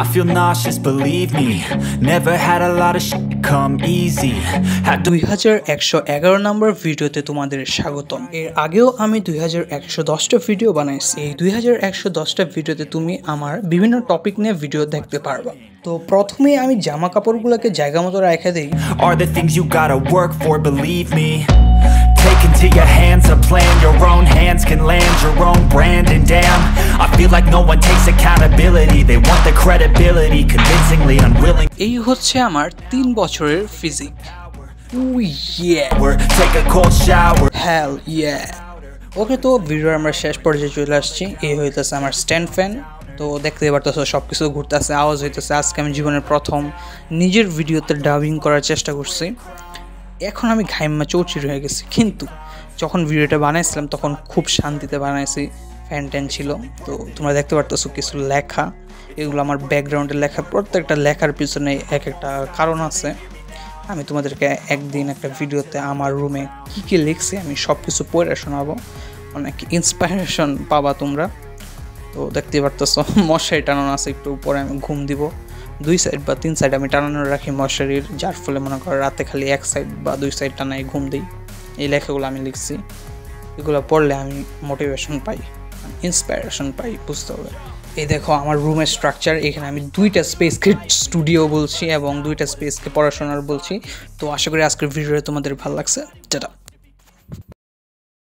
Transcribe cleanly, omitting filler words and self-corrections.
I feel nauseous, believe me. Never had a lot of shit come easy. 2111 নম্বর ভিডিওতে তোমাদের স্বাগতম। এর আগেও আমি 2110টা ভিডিও বানাইছি। এই 2110টা ভিডিওতে তুমি আমার বিভিন্ন টপিক নিয়ে ভিডিও দেখতে পারবা। তো প্রথমে আমি জামা কাপড়গুলোকে জায়গা মতো রেখে দেই। Are the things you gotta work for, believe me. Take into your hands a plan, your own hands can land your own brand. And damn, I feel like no one takes accountability. They want the credibility, convincingly unwilling. এই হচ্ছে আমার 3 বছরের physique. Take a cold shower. Hell yeah. Okay, তো ভিডিওর আমরা শেষ পর্যায়ে চলে আসছি। এই হইতেছে আমার স্ট্যান্ড ফ্যান। তো দেখতে পারতেছো সব কিছু ঘুরতেছে, আওয়াজ হইতেছে। আজকে আমি জীবনের প্রথম নিজের ভিডিওতে ডাবিং করার চেষ্টা করছি। এখন আমি ঘাইম্মা চৌচির হয়ে গেছি, কিন্তু যখন ভিডিওটা বানাইছিলাম তখন খুব শান্তিতে বানাইছি। ফ্যান ট্যান ছিল। তো তোমরা দেখতে পারতেছো কিছু লেখা, এগুলো আমার ব্যাকগ্রাউন্ডে লেখা। প্রত্যেকটা লেখার পিছনে এক একটা কারণ আছে। আমি তোমাদেরকে একদিন একটা ভিডিওতে আমার রুমে কী লিখছি আমি সব কিছু পড়ে শোনাবো, অনেক ইন্সপাইরেশন পাবা তোমরা। তো দেখতে পারতেছো মশারি টানানো আছে, একটু পরে আমি ঘুম দিব। 2 সাইড বা 3 সাইড আমি টানানো রাখি মশারির, যার ফলে মনে করো রাতে খালি 1 সাইড বা 2 সাইড টানাই ঘুম দিই। এই লেখাগুলো আমি লিখছি, এগুলো পড়লে আমি মোটিভেশন পাই, ইন্সপাইরেশন পাই, বুঝতে হবে। এই দেখো আমার রুমের স্ট্রাকচার। এখানে আমি 2টা স্পেসকে স্টুডিও বলছি এবং 2টা স্পেসকে পড়াশোনার বলছি। তো আশা করি আজকের ভিডিওটা তোমাদের ভালো লাগছে। টাটা।